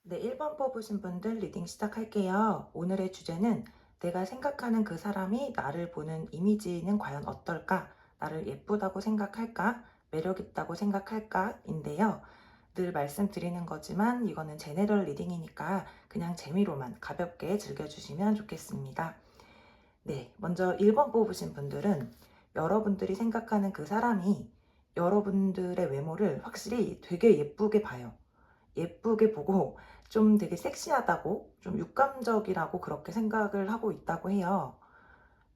네, 1번 뽑으신 분들 리딩 시작할게요. 오늘의 주제는 내가 생각하는 그 사람이 나를 보는 이미지는 과연 어떨까? 나를 예쁘다고 생각할까? 매력있다고 생각할까? 인데요. 늘 말씀드리는 거지만 이거는 제네럴 리딩이니까 그냥 재미로만 가볍게 즐겨주시면 좋겠습니다. 네, 먼저 1번 뽑으신 분들은 여러분들이 생각하는 그 사람이 여러분들의 외모를 확실히 되게 예쁘게 봐요. 예쁘게 보고 좀 되게 섹시하다고, 좀 육감적이라고 그렇게 생각을 하고 있다고 해요.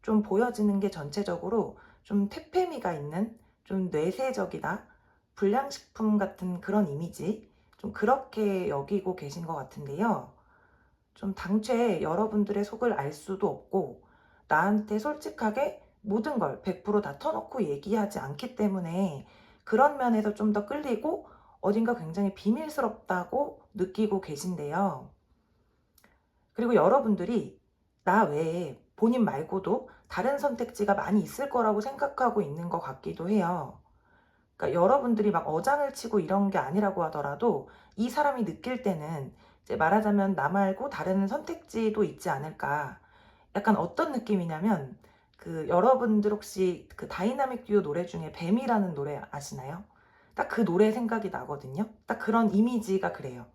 좀 보여지는 게 전체적으로 좀 퇴폐미가 있는, 좀 뇌세적이다, 불량식품 같은 그런 이미지, 좀 그렇게 여기고 계신 것 같은데요. 좀 당최 여러분들의 속을 알 수도 없고, 나한테 솔직하게 모든 걸 100%다 터놓고 얘기하지 않기 때문에 그런 면에서 좀 더 끌리고 어딘가 굉장히 비밀스럽다고 느끼고 계신데요. 그리고 여러분들이 나 외에 본인 말고도 다른 선택지가 많이 있을 거라고 생각하고 있는 것 같기도 해요. 그러니까 여러분들이 막 어장을 치고 이런 게 아니라고 하더라도 이 사람이 느낄 때는 이제 말하자면 나 말고 다른 선택지도 있지 않을까. 약간 어떤 느낌이냐면 그 여러분들 혹시 그 다이나믹 듀오 노래 중에 뱀이라는 노래 아시나요? 딱 그 노래 생각이 나거든요. 딱 그런 이미지가 그래요.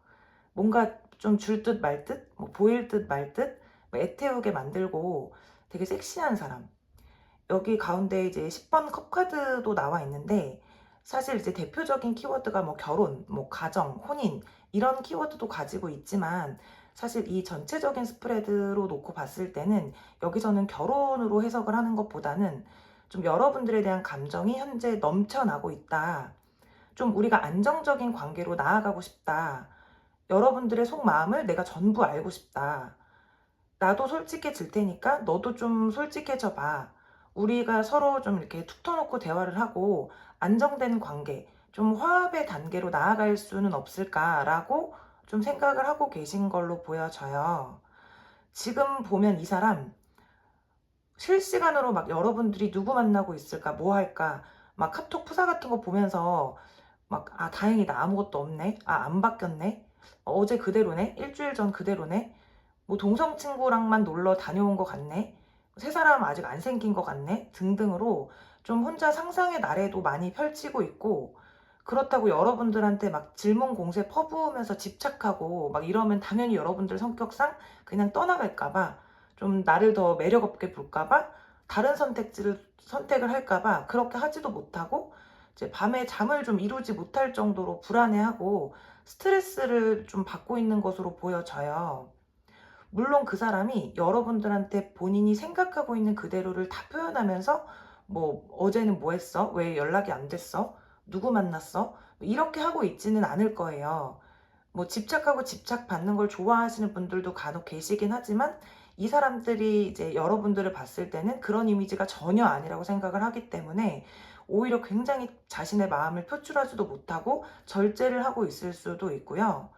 뭔가 좀 줄 듯 말 듯, 뭐 보일 듯 말 듯, 뭐 애태우게 만들고 되게 섹시한 사람. 여기 가운데 이제 10번 컵카드도 나와 있는데 사실 이제 대표적인 키워드가 뭐 결혼, 뭐 가정, 혼인 이런 키워드도 가지고 있지만 사실 이 전체적인 스프레드로 놓고 봤을 때는 여기서는 결혼으로 해석을 하는 것보다는 좀 여러분들에 대한 감정이 현재 넘쳐나고 있다. 좀 우리가 안정적인 관계로 나아가고 싶다. 여러분들의 속마음을 내가 전부 알고 싶다. 나도 솔직해질 테니까 너도 좀 솔직해져 봐. 우리가 서로 좀 이렇게 툭 터놓고 대화를 하고 안정된 관계, 좀 화합의 단계로 나아갈 수는 없을까라고 좀 생각을 하고 계신 걸로 보여져요. 지금 보면 이 사람 실시간으로 막 여러분들이 누구 만나고 있을까, 뭐 할까, 막 카톡 프사 같은 거 보면서 막, 아, 다행이다. 아무것도 없네. 아, 안 바뀌었네. 어제 그대로네. 일주일 전 그대로네. 뭐 동성 친구랑만 놀러 다녀온 것 같네. 새 사람 아직 안 생긴 것 같네. 등등으로 좀 혼자 상상의 나래도 많이 펼치고 있고, 그렇다고 여러분들한테 막 질문 공세 퍼부으면서 집착하고 막 이러면 당연히 여러분들 성격상 그냥 떠나갈까봐 좀 나를 더 매력 없게 볼까봐 다른 선택지를 선택을 할까봐 그렇게 하지도 못하고 이제 밤에 잠을 좀 이루지 못할 정도로 불안해하고 스트레스를 좀 받고 있는 것으로 보여져요. 물론 그 사람이 여러분들한테 본인이 생각하고 있는 그대로를 다 표현하면서 뭐 어제는 뭐 했어? 왜 연락이 안 됐어? 누구 만났어? 이렇게 하고 있지는 않을 거예요. 뭐 집착하고 집착받는 걸 좋아하시는 분들도 간혹 계시긴 하지만 이 사람들이 이제 여러분들을 봤을 때는 그런 이미지가 전혀 아니라고 생각을 하기 때문에 오히려 굉장히 자신의 마음을 표출하지도 못하고 절제를 하고 있을 수도 있고요.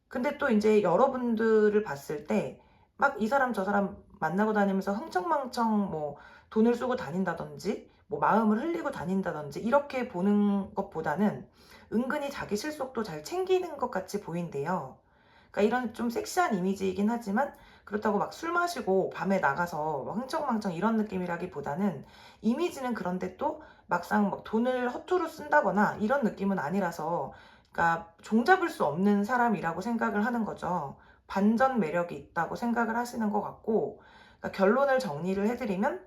근데 또 이제 여러분들을 봤을 때 막 이 사람 저 사람 만나고 다니면서 흥청망청 뭐 돈을 쓰고 다닌다든지 뭐 마음을 흘리고 다닌다든지 이렇게 보는 것보다는 은근히 자기 실속도 잘 챙기는 것 같이 보인대요. 그러니까 이런 좀 섹시한 이미지이긴 하지만 그렇다고 막 술 마시고 밤에 나가서 막 흥청망청 이런 느낌이라기보다는 이미지는 그런데 또 막상 막 돈을 허투루 쓴다거나 이런 느낌은 아니라서 그러니까 종잡을 수 없는 사람이라고 생각을 하는 거죠. 반전 매력이 있다고 생각을 하시는 것 같고 그러니까 결론을 정리를 해드리면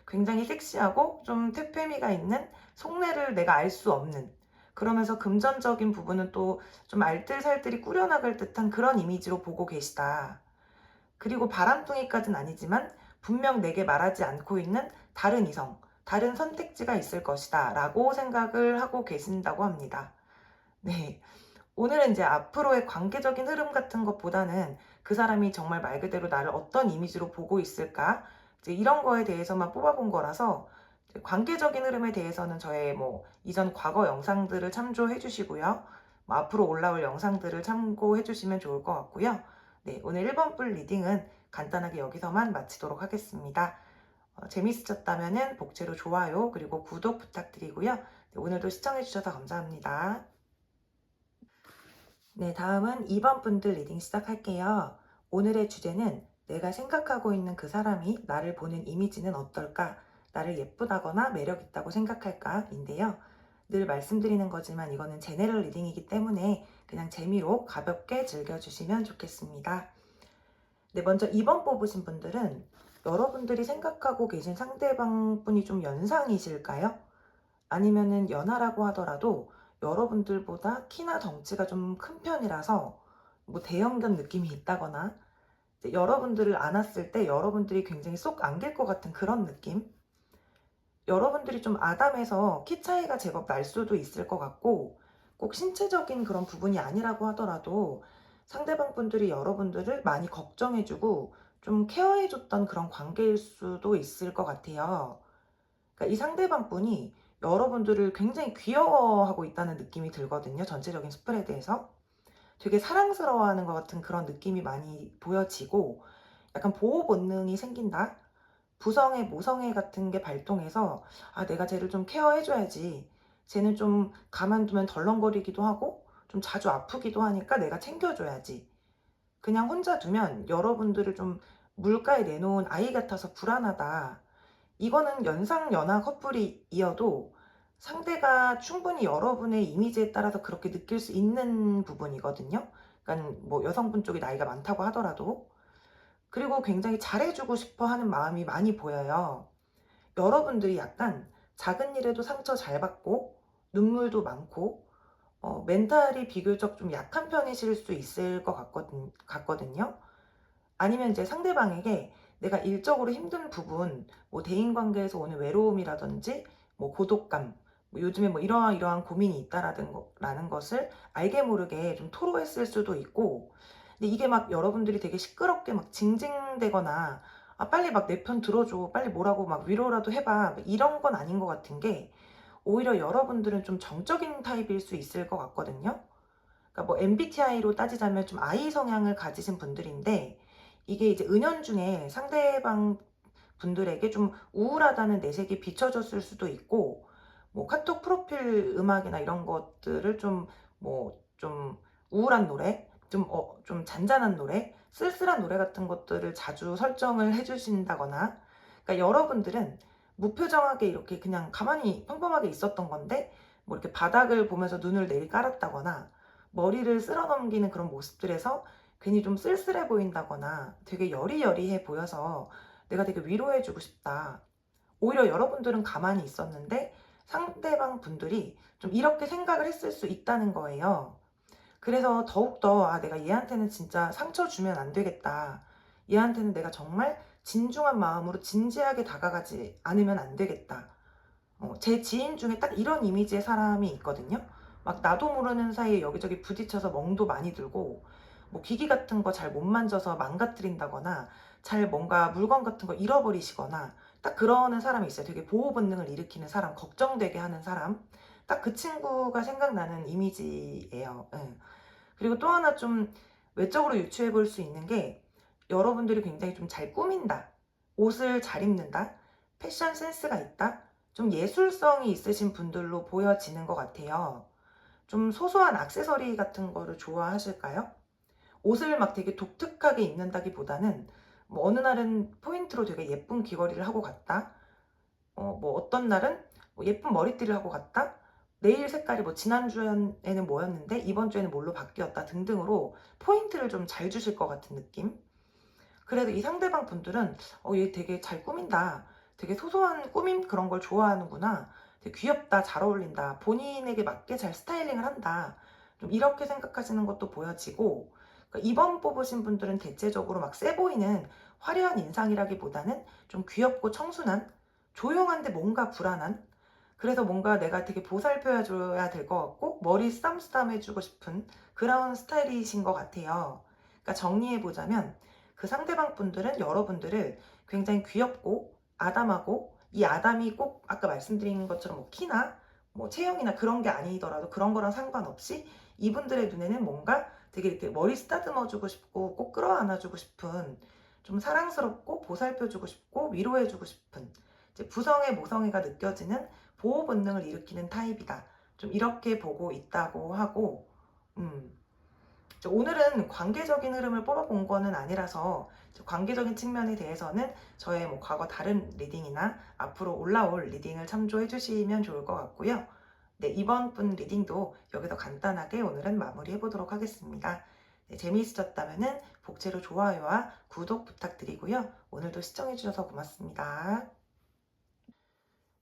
굉장히 섹시하고 좀 퇴폐미가 있는 속내를 내가 알 수 없는 그러면서 금전적인 부분은 또 좀 알뜰살뜰히 꾸려나갈 듯한 그런 이미지로 보고 계시다. 그리고 바람둥이까지는 아니지만 분명 내게 말하지 않고 있는 다른 이성, 다른 선택지가 있을 것이다 라고 생각을 하고 계신다고 합니다. 네. 오늘은 이제 앞으로의 관계적인 흐름 같은 것보다는 그 사람이 정말 말 그대로 나를 어떤 이미지로 보고 있을까? 이제 이런 거에 대해서만 뽑아본 거라서 이제 관계적인 흐름에 대해서는 저의 뭐 이전 과거 영상들을 참조해 주시고요. 뭐 앞으로 올라올 영상들을 참고해 주시면 좋을 것 같고요. 네, 오늘 1번 뿔 리딩은 간단하게 여기서만 마치도록 하겠습니다. 재밌으셨다면 복채로 좋아요 그리고 구독 부탁드리고요. 네, 오늘도 시청해 주셔서 감사합니다. 네, 다음은 2번 분들 리딩 시작할게요. 오늘의 주제는 내가 생각하고 있는 그 사람이 나를 보는 이미지는 어떨까? 나를 예쁘다거나 매력있다고 생각할까? 인데요. 늘 말씀드리는 거지만 이거는 제네럴 리딩이기 때문에 그냥 재미로 가볍게 즐겨주시면 좋겠습니다. 네, 먼저 2번 뽑으신 분들은 여러분들이 생각하고 계신 상대방 분이 좀 연상이실까요? 아니면은 연하라고 하더라도 여러분들보다 키나 덩치가 좀 큰 편이라서 뭐 대형견 느낌이 있다거나 이제 여러분들을 안았을 때 여러분들이 굉장히 쏙 안길 것 같은 그런 느낌? 여러분들이 좀 아담해서 키 차이가 제법 날 수도 있을 것 같고 꼭 신체적인 그런 부분이 아니라고 하더라도 상대방 분들이 여러분들을 많이 걱정해주고 좀 케어해줬던 그런 관계일 수도 있을 것 같아요. 그러니까 이 상대방 분이 여러분들을 굉장히 귀여워하고 있다는 느낌이 들거든요. 전체적인 스프레드에서. 되게 사랑스러워하는 것 같은 그런 느낌이 많이 보여지고 약간 보호 본능이 생긴다. 부성애, 모성애 같은 게 발동해서 아, 내가 쟤를 좀 케어해줘야지. 쟤는 좀 가만두면 덜렁거리기도 하고 좀 자주 아프기도 하니까 내가 챙겨줘야지. 그냥 혼자 두면 여러분들을 좀 물가에 내놓은 아이 같아서 불안하다. 이거는 연상 연하 커플이어도 상대가 충분히 여러분의 이미지에 따라서 그렇게 느낄 수 있는 부분이거든요. 그러니까 뭐 여성분 쪽이 나이가 많다고 하더라도. 그리고 굉장히 잘해주고 싶어 하는 마음이 많이 보여요. 여러분들이 약간 작은 일에도 상처 잘 받고 눈물도 많고 멘탈이 비교적 좀 약한 편이실 수 있을 것 같거든요. 아니면 이제 상대방에게 내가 일적으로 힘든 부분, 뭐 대인관계에서 오는 외로움이라든지, 뭐 고독감, 뭐 요즘에 뭐 이러한 고민이 있다라는 것을 알게 모르게 좀 토로했을 수도 있고, 근데 이게 막 여러분들이 되게 시끄럽게 막 징징대거나, 아, 빨리 막 내 편 들어줘, 빨리 뭐라고 막 위로라도 해봐, 이런 건 아닌 것 같은 게, 오히려 여러분들은 좀 정적인 타입일 수 있을 것 같거든요. 그러니까 뭐 MBTI로 따지자면 좀 I 성향을 가지신 분들인데 이게 이제 은연중에 상대방 분들에게 좀 우울하다는 내색이 비춰졌을 수도 있고 뭐 카톡 프로필 음악이나 이런 것들을 좀 뭐 좀 우울한 노래, 좀 잔잔한 노래, 쓸쓸한 노래 같은 것들을 자주 설정을 해주신다거나 그러니까 여러분들은 무표정하게 이렇게 그냥 가만히 평범하게 있었던 건데 뭐 이렇게 바닥을 보면서 눈을 내리 깔았다거나 머리를 쓸어 넘기는 그런 모습들에서 괜히 좀 쓸쓸해 보인다거나 되게 여리여리해 보여서 내가 되게 위로해주고 싶다. 오히려 여러분들은 가만히 있었는데 상대방 분들이 좀 이렇게 생각을 했을 수 있다는 거예요. 그래서 더욱더 아, 내가 얘한테는 진짜 상처 주면 안 되겠다. 얘한테는 내가 정말 진중한 마음으로 진지하게 다가가지 않으면 안 되겠다. 제 지인 중에 딱 이런 이미지의 사람이 있거든요. 막 나도 모르는 사이에 여기저기 부딪혀서 멍도 많이 들고 뭐 기기 같은 거 잘 못 만져서 망가뜨린다거나 잘 뭔가 물건 같은 거 잃어버리시거나 딱 그러는 사람이 있어요. 되게 보호 본능을 일으키는 사람, 걱정되게 하는 사람. 딱 그 친구가 생각나는 이미지예요. 예. 그리고 또 하나 좀 외적으로 유추해 볼 수 있는 게 여러분들이 굉장히 좀 잘 꾸민다. 옷을 잘 입는다. 패션 센스가 있다. 좀 예술성이 있으신 분들로 보여지는 것 같아요. 좀 소소한 액세서리 같은 거를 좋아하실까요? 옷을 막 되게 독특하게 입는다기보다는 뭐 어느 날은 포인트로 되게 예쁜 귀걸이를 하고 갔다. 뭐 어떤 날은 뭐 예쁜 머리띠를 하고 갔다. 네일 색깔이 뭐 지난주에는 뭐였는데 이번 주에는 뭘로 바뀌었다 등등으로 포인트를 좀 잘 주실 것 같은 느낌? 그래도 이 상대방 분들은 얘 되게 잘 꾸민다. 되게 소소한 꾸밈 그런 걸 좋아하는구나. 되게 귀엽다. 잘 어울린다. 본인에게 맞게 잘 스타일링을 한다. 좀 이렇게 생각하시는 것도 보여지고 그러니까 2번 뽑으신 분들은 대체적으로 막 세 보이는 화려한 인상이라기보다는 좀 귀엽고 청순한, 조용한데 뭔가 불안한, 그래서 뭔가 내가 되게 보살펴 줘야 될 것 같고 머리 쓰담쓰담 해주고 싶은 그런 스타일이신 것 같아요. 그러니까 정리해 보자면 그 상대방 분들은 여러분들을 굉장히 귀엽고 아담하고, 이 아담이 꼭 아까 말씀드린 것처럼 뭐 키나 뭐 체형이나 그런 게 아니더라도 그런 거랑 상관없이 이분들의 눈에는 뭔가 되게 이렇게 머리 쓰다듬어 주고 싶고 꼭 끌어안아 주고 싶은, 좀 사랑스럽고 보살펴 주고 싶고 위로해 주고 싶은, 이제 부성애 모성애가 느껴지는 보호 본능을 일으키는 타입이다, 좀 이렇게 보고 있다고 하고, 음, 오늘은 관계적인 흐름을 뽑아본 거는 아니라서 관계적인 측면에 대해서는 저의 뭐 과거 다른 리딩이나 앞으로 올라올 리딩을 참조해 주시면 좋을 것 같고요. 네, 이번 분 리딩도 여기서 간단하게 오늘은 마무리해 보도록 하겠습니다. 네, 재미있으셨다면 복제로 좋아요와 구독 부탁드리고요. 오늘도 시청해 주셔서 고맙습니다.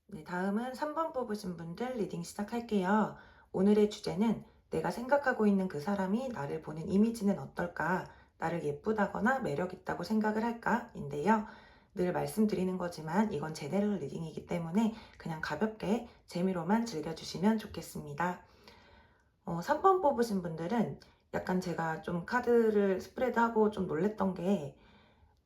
네, 다음은 3번 뽑으신 분들 리딩 시작할게요. 오늘의 주제는 내가 생각하고 있는 그 사람이 나를 보는 이미지는 어떨까? 나를 예쁘다거나 매력있다고 생각을 할까? 인데요. 늘 말씀드리는 거지만 이건 제네럴 리딩이기 때문에 그냥 가볍게 재미로만 즐겨주시면 좋겠습니다. 3번 뽑으신 분들은 약간 제가 좀 카드를 스프레드하고 좀 놀랬던 게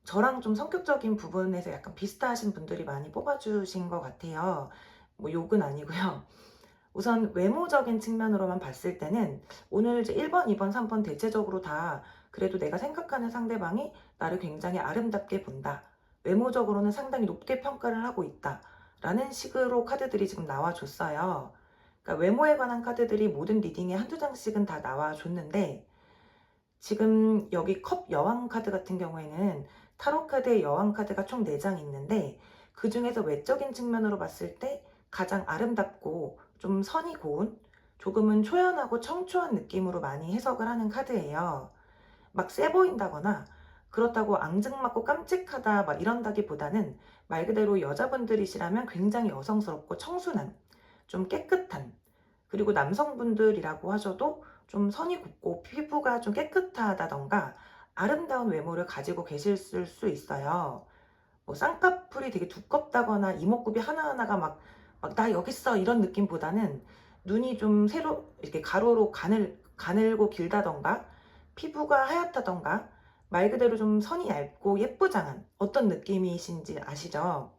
저랑 좀 성격적인 부분에서 약간 비슷하신 분들이 많이 뽑아주신 것 같아요. 뭐 욕은 아니고요. 우선 외모적인 측면으로만 봤을 때는 오늘 이제 1번, 2번, 3번 대체적으로 다 그래도 내가 생각하는 상대방이 나를 굉장히 아름답게 본다, 외모적으로는 상당히 높게 평가를 하고 있다 라는 식으로 카드들이 지금 나와줬어요. 그러니까 외모에 관한 카드들이 모든 리딩에 한두 장씩은 다 나와줬는데, 지금 여기 컵 여왕 카드 같은 경우에는 타로 카드의 여왕 카드가 총 4장 있는데 그 중에서 외적인 측면으로 봤을 때 가장 아름답고 좀 선이 고운, 조금은 초연하고 청초한 느낌으로 많이 해석을 하는 카드예요. 막 세 보인다거나 그렇다고 앙증맞고 깜찍하다 막 이런다기보다는 말 그대로 여자분들이시라면 굉장히 여성스럽고 청순한, 좀 깨끗한, 그리고 남성분들이라고 하셔도 좀 선이 곱고 피부가 좀 깨끗하다던가 아름다운 외모를 가지고 계실 수 있어요. 뭐 쌍꺼풀이 되게 두껍다거나 이목구비 하나하나가 막 나 여기 있어 이런 느낌보다는 눈이 좀 세로 이렇게 가로로 가늘고 길다던가 피부가 하얗다던가 말 그대로 좀 선이 얇고 예쁘장한 어떤 느낌이신지 아시죠?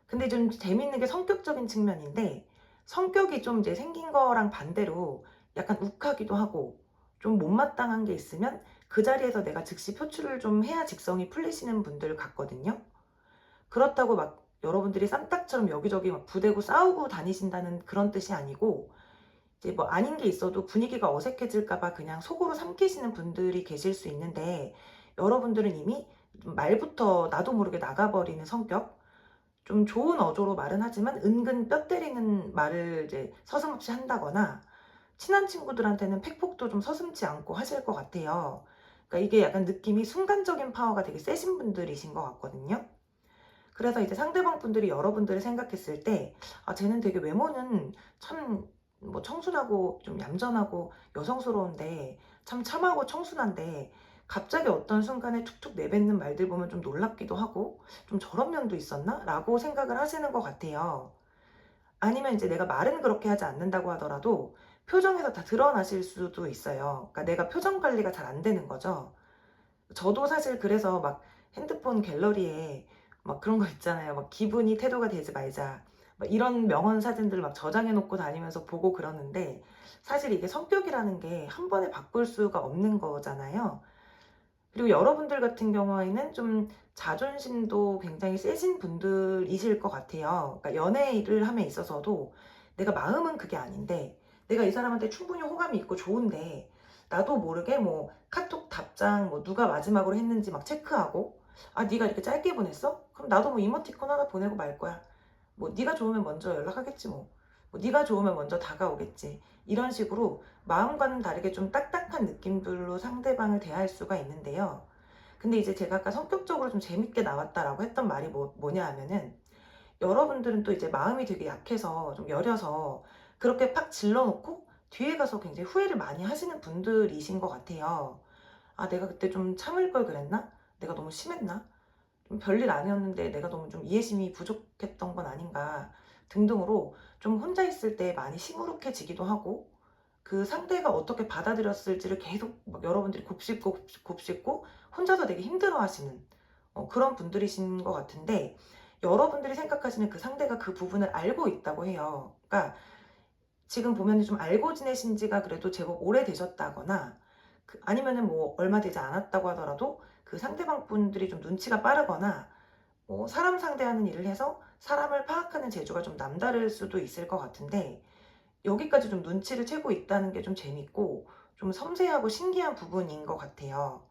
근데 좀 재밌는 게 성격적인 측면인데, 성격이 좀 이제 생긴 거랑 반대로 약간 욱하기도 하고 좀 못마땅한 게 있으면 그 자리에서 내가 즉시 표출을 좀 해야 직성이 풀리시는 분들 같거든요. 그렇다고 막 여러분들이 쌈딱처럼 여기저기 막 부대고 싸우고 다니신다는 그런 뜻이 아니고, 이제 뭐 아닌 게 있어도 분위기가 어색해질까봐 그냥 속으로 삼키시는 분들이 계실 수 있는데, 여러분들은 이미 말부터 나도 모르게 나가버리는 성격, 좀 좋은 어조로 말은 하지만 은근 뼈 때리는 말을 이제 서슴없이 한다거나 친한 친구들한테는 팩폭도 좀 서슴지 않고 하실 것 같아요. 그러니까 이게 약간 느낌이 순간적인 파워가 되게 세신 분들이신 것 같거든요. 그래서 이제 상대방 분들이 여러분들을 생각했을 때, 아, 쟤는 되게 외모는 참 뭐 청순하고 좀 얌전하고 여성스러운데, 참 참하고 청순한데, 갑자기 어떤 순간에 툭툭 내뱉는 말들 보면 좀 놀랍기도 하고, 좀 저런 면도 있었나? 라고 생각을 하시는 것 같아요. 아니면 이제 내가 말은 그렇게 하지 않는다고 하더라도 표정에서 다 드러나실 수도 있어요. 그러니까 내가 표정 관리가 잘 안 되는 거죠. 저도 사실 그래서 막 핸드폰 갤러리에 막 그런 거 있잖아요. 막 기분이 태도가 되지 말자, 막 이런 명언 사진들 막 저장해 놓고 다니면서 보고 그러는데, 사실 이게 성격이라는 게 한 번에 바꿀 수가 없는 거잖아요. 그리고 여러분들 같은 경우에는 좀 자존심도 굉장히 세신 분들이실 것 같아요. 그러니까 연애를 함에 있어서도 내가 마음은 그게 아닌데, 내가 이 사람한테 충분히 호감이 있고 좋은데 나도 모르게 뭐 카톡 답장 뭐 누가 마지막으로 했는지 막 체크하고, 아 네가 이렇게 짧게 보냈어? 그럼 나도 뭐 이모티콘 하나 보내고 말 거야. 뭐 네가 좋으면 먼저 연락하겠지 뭐. 뭐 네가 좋으면 먼저 다가오겠지. 이런 식으로 마음과는 다르게 좀 딱딱한 느낌들로 상대방을 대할 수가 있는데요. 근데 이제 제가 아까 성격적으로 좀 재밌게 나왔다라고 했던 말이 뭐냐 하면은, 여러분들은 또 이제 마음이 되게 약해서 좀 여려서 그렇게 팍 질러놓고 뒤에 가서 굉장히 후회를 많이 하시는 분들이신 것 같아요. 아, 내가 그때 좀 참을 걸 그랬나? 내가 너무 심했나? 좀 별일 아니었는데 내가 너무 좀 이해심이 부족했던 건 아닌가 등등으로 좀 혼자 있을 때 많이 시무룩해지기도 하고, 그 상대가 어떻게 받아들였을지를 계속 막 여러분들이 곱씹고 혼자서 되게 힘들어하시는 그런 분들이신 것 같은데, 여러분들이 생각하시는 그 상대가 그 부분을 알고 있다고 해요. 그러니까 지금 보면은 좀 알고 지내신 지가 그래도 제법 오래되셨다거나, 아니면은 뭐 얼마 되지 않았다고 하더라도 그 상대방 분들이 좀 눈치가 빠르거나, 사람 상대하는 일을 해서 사람을 파악하는 재주가 좀 남다를 수도 있을 것 같은데, 여기까지 좀 눈치를 채고 있다는 게 좀 재밌고 좀 섬세하고 신기한 부분인 것 같아요.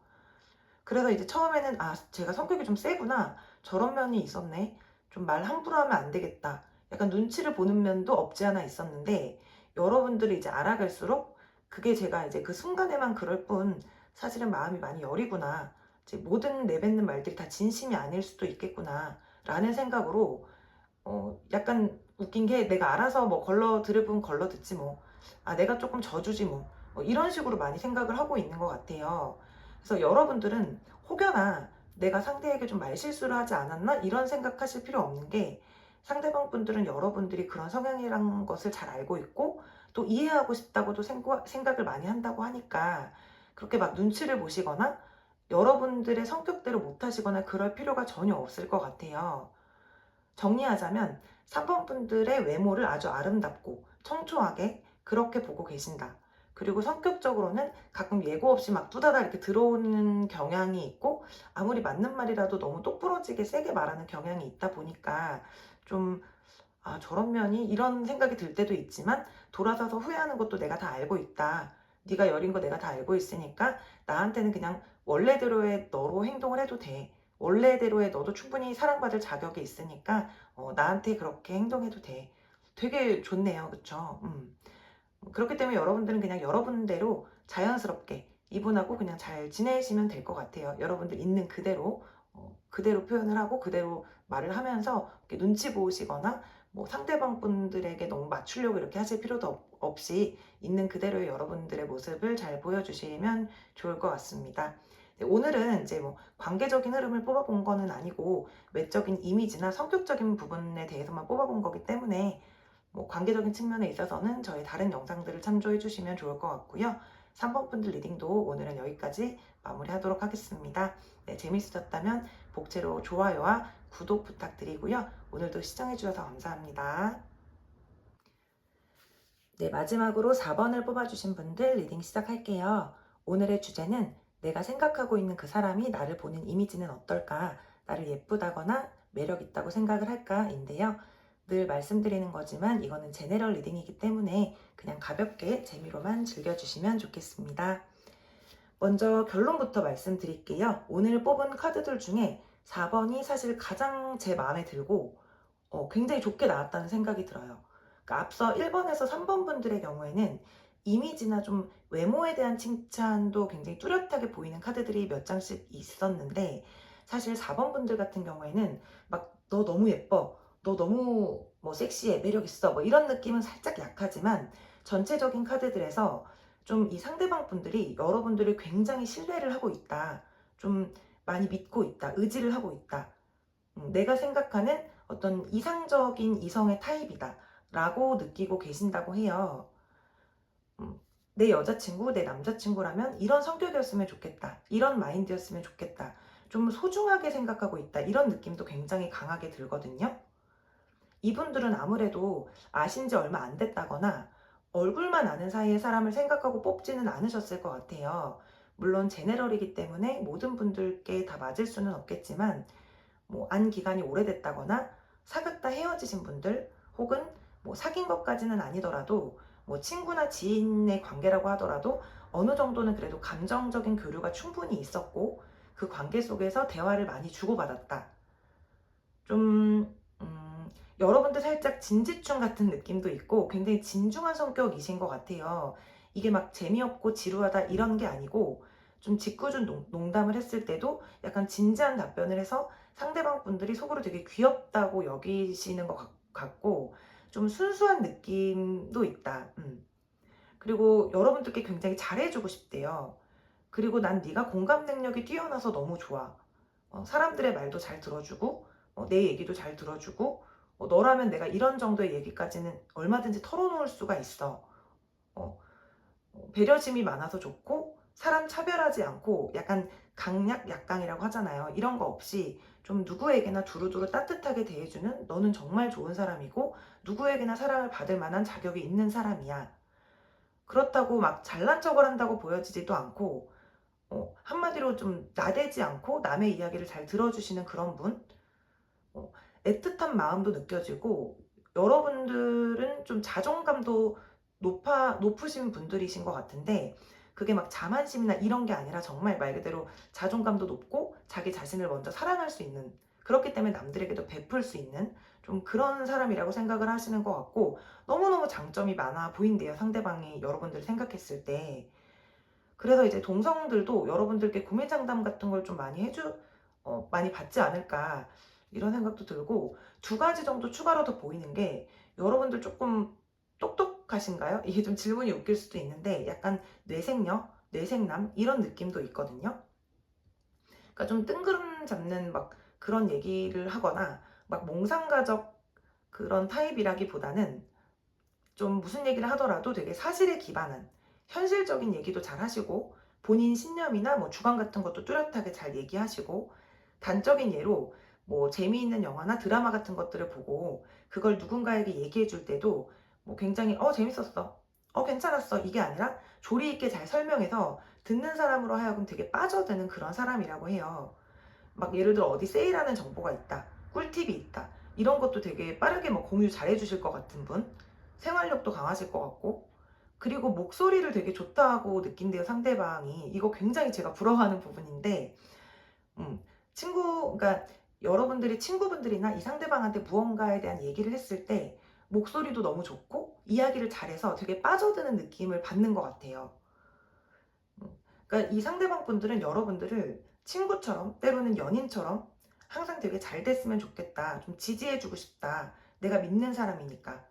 그래서 이제 처음에는 '아, 제가 성격이 좀 세구나. 저런 면이 있었네. 좀 말 함부로 하면 안 되겠다.' 약간 눈치를 보는 면도 없지 않아 있었는데, 여러분들이 이제 알아갈수록 그게 제가 이제 그 순간에만 그럴 뿐 사실은 마음이 많이 여리구나. 이제 '모든 내뱉는 말들이 다 진심이 아닐 수도 있겠구나.'라는 생각으로, 약간 웃긴 게, 내가 알아서 뭐 걸러 들을 분 걸러 듣지 뭐. 아, 내가 조금 져주지 뭐. 이런 식으로 많이 생각을 하고 있는 것 같아요. 그래서 여러분들은 혹여나 '내가 상대에게 좀 말실수를 하지 않았나?' 이런 생각하실 필요 없는 게, 상대방 분들은 여러분들이 그런 성향이란 것을 잘 알고 있고 또 이해하고 싶다고도 생각을 많이 한다고 하니까, 그렇게 막 눈치를 보시거나 여러분들의 성격대로 못하시거나 그럴 필요가 전혀 없을 것 같아요. 정리하자면 3번 분들의 외모를 아주 아름답고 청초하게 그렇게 보고 계신다. 그리고 성격적으로는 가끔 예고 없이 막 뚜다다 이렇게 들어오는 경향이 있고, 아무리 맞는 말이라도 너무 똑부러지게 세게 말하는 경향이 있다 보니까 좀, 아, 저런 면이, 이런 생각이 들 때도 있지만 돌아서서 후회하는 것도 내가 다 알고 있다. 네가 여린 거 내가 다 알고 있으니까 나한테는 그냥 원래대로의 너로 행동을 해도 돼. 원래대로의 너도 충분히 사랑받을 자격이 있으니까 나한테 그렇게 행동해도 돼. 되게 좋네요. 그쵸? 그렇기 때문에 여러분들은 그냥 여러분대로 자연스럽게 이분하고 그냥 잘 지내시면 될 것 같아요. 여러분들 있는 그대로, 그대로 표현을 하고 그대로 말을 하면서 이렇게 눈치 보시거나 뭐 상대방 분들에게 너무 맞추려고 이렇게 하실 필요도 없이 있는 그대로의 여러분들의 모습을 잘 보여주시면 좋을 것 같습니다. 네, 오늘은 이제 뭐 관계적인 흐름을 뽑아본 거는 아니고 외적인 이미지나 성격적인 부분에 대해서만 뽑아본 거기 때문에, 뭐 관계적인 측면에 있어서는 저희 다른 영상들을 참조해 주시면 좋을 것 같고요. 3번 분들 리딩도 오늘은 여기까지 마무리하도록 하겠습니다. 네, 재밌으셨다면 복채로 좋아요와 구독 부탁드리고요. 오늘도 시청해 주셔서 감사합니다. 네, 마지막으로 4번을 뽑아주신 분들 리딩 시작할게요. 오늘의 주제는 내가 생각하고 있는 그 사람이 나를 보는 이미지는 어떨까? 나를 예쁘다거나 매력 있다고 생각을 할까?인데요. 늘 말씀드리는 거지만 이거는 제네럴 리딩이기 때문에 그냥 가볍게 재미로만 즐겨주시면 좋겠습니다. 먼저 결론부터 말씀드릴게요. 오늘 뽑은 카드들 중에 4번이 사실 가장 제 마음에 들고 굉장히 좋게 나왔다는 생각이 들어요. 그러니까 앞서 1번에서 3번 분들의 경우에는 이미지나 좀 외모에 대한 칭찬도 굉장히 뚜렷하게 보이는 카드들이 몇 장씩 있었는데, 사실 4번 분들 같은 경우에는 막 너 너무 예뻐, 너 너무 뭐 섹시해, 매력 있어, 뭐 이런 느낌은 살짝 약하지만 전체적인 카드들에서 좀 이 상대방 분들이 여러분들을 굉장히 신뢰를 하고 있다. 좀 많이 믿고 있다. 의지를 하고 있다. 내가 생각하는 어떤 이상적인 이성의 타입이다 라고 느끼고 계신다고 해요. 음, 내 여자친구, 내 남자친구라면 이런 성격이었으면 좋겠다. 이런 마인드였으면 좋겠다. 좀 소중하게 생각하고 있다. 이런 느낌도 굉장히 강하게 들거든요. 이분들은 아무래도 아신 지 얼마 안 됐다거나 얼굴만 아는 사이의 사람을 생각하고 뽑지는 않으셨을 것 같아요. 물론 제네럴이기 때문에 모든 분들께 다 맞을 수는 없겠지만, 뭐 안 기간이 오래됐다거나 사귀었다 헤어지신 분들, 혹은 뭐 사귄 것까지는 아니더라도 뭐 친구나 지인의 관계라고 하더라도 어느 정도는 그래도 감정적인 교류가 충분히 있었고 그 관계 속에서 대화를 많이 주고받았다. 좀 여러분들 살짝 진지충 같은 느낌도 있고 굉장히 진중한 성격이신 것 같아요. 이게 막 재미없고 지루하다 이런 게 아니고, 좀 짓궂은 농담을 했을 때도 약간 진지한 답변을 해서 상대방 분들이 속으로 되게 귀엽다고 여기시는 것 같고, 좀 순수한 느낌도 있다. 그리고 여러분들께 굉장히 잘해주고 싶대요. 그리고 난 네가 공감 능력이 뛰어나서 너무 좋아. 사람들의 말도 잘 들어주고 내 얘기도 잘 들어주고 너라면 내가 이런 정도의 얘기까지는 얼마든지 털어놓을 수가 있어. 어, 배려심이 많아서 좋고 사람 차별하지 않고 약간 강약 약강이라고 하잖아요. 이런 거 없이 좀 누구에게나 두루두루 따뜻하게 대해주는 너는 정말 좋은 사람이고 누구에게나 사랑을 받을 만한 자격이 있는 사람이야. 그렇다고 막 잘난 척을 한다고 보여지지도 않고 한마디로 좀 나대지 않고 남의 이야기를 잘 들어주시는 그런 분. 어, 애틋한 마음도 느껴지고 여러분들은 좀 자존감도 높으신 분들이신 것 같은데 그게 막 자만심이나 이런 게 아니라 정말 말 그대로 자존감도 높고 자기 자신을 먼저 사랑할 수 있는 그렇기 때문에 남들에게도 베풀 수 있는 좀 그런 사람이라고 생각을 하시는 것 같고 너무너무 장점이 많아 보인대요. 상대방이 여러분들을 생각했을 때. 그래서 이제 동성들도 여러분들께 구매 상담 같은 걸 좀 많이 받지 않을까 이런 생각도 들고 두 가지 정도 추가로 더 보이는 게 여러분들 조금 똑똑하신가요? 이게 좀 질문이 웃길 수도 있는데 약간 뇌생녀, 뇌생남 이런 느낌도 있거든요. 그러니까 좀 뜬구름 잡는 막 그런 얘기를 하거나 막 몽상가적 그런 타입이라기보다는 좀 무슨 얘기를 하더라도 되게 사실에 기반한 현실적인 얘기도 잘 하시고 본인 신념이나 뭐 주관 같은 것도 뚜렷하게 잘 얘기하시고 단적인 예로 뭐 재미있는 영화나 드라마 같은 것들을 보고 그걸 누군가에게 얘기해 줄 때도 뭐 굉장히 재밌었어. 괜찮았어. 이게 아니라 조리 있게 잘 설명해서 듣는 사람으로 하여금 되게 빠져드는 그런 사람이라고 해요. 막 예를 들어 어디 세일하는 정보가 있다. 꿀팁이 있다. 이런 것도 되게 빠르게 뭐 공유 잘 해주실 것 같은 분. 생활력도 강하실 것 같고. 그리고 목소리를 되게 좋다고 느낀대요, 상대방이. 이거 굉장히 제가 부러워하는 부분인데, 음, 그러니까 여러분들이 친구분들이나 이 상대방한테 무언가에 대한 얘기를 했을 때, 목소리도 너무 좋고, 이야기를 잘해서 되게 빠져드는 느낌을 받는 것 같아요. 그러니까 이 상대방 분들은 여러분들을 친구처럼 때로는 연인처럼 항상 되게 잘 됐으면 좋겠다. 좀 지지해주고 싶다. 내가 믿는 사람이니까.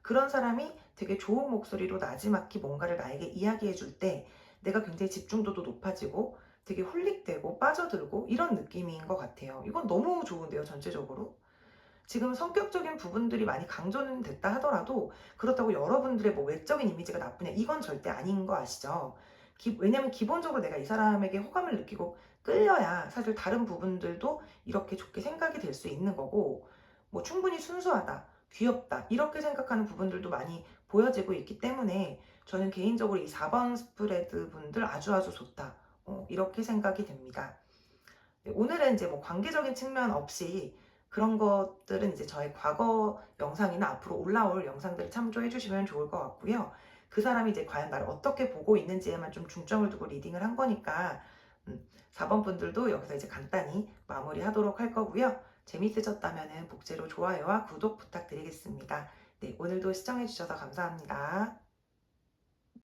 그런 사람이 되게 좋은 목소리로 나지막히 뭔가를 나에게 이야기해 줄 때 내가 굉장히 집중도도 높아지고 되게 홀릭되고 빠져들고 이런 느낌인 것 같아요. 이건 너무 좋은데요, 전체적으로. 지금 성격적인 부분들이 많이 강조는 됐다 하더라도 그렇다고 여러분들의 뭐 외적인 이미지가 나쁘냐 이건 절대 아닌 거 아시죠? 왜냐면 기본적으로 내가 이 사람에게 호감을 느끼고 끌려야 사실 다른 부분들도 이렇게 좋게 생각이 될 수 있는 거고 뭐 충분히 순수하다, 귀엽다 이렇게 생각하는 부분들도 많이 보여지고 있기 때문에 저는 개인적으로 이 4번 스프레드 분들 아주 아주 좋다 이렇게 생각이 됩니다. 네, 오늘은 이제 뭐 관계적인 측면 없이 그런 것들은 이제 저의 과거 영상이나 앞으로 올라올 영상들을 참조해 주시면 좋을 것 같고요. 그 사람이 이제 과연 나를 어떻게 보고 있는지에만 좀 중점을 두고 리딩을 한 거니까 4번 분들도 여기서 이제 간단히 마무리하도록 할 거고요. 재밌으셨다면 복제로 좋아요와 구독 부탁드리겠습니다. 네, 오늘도 시청해 주셔서 감사합니다.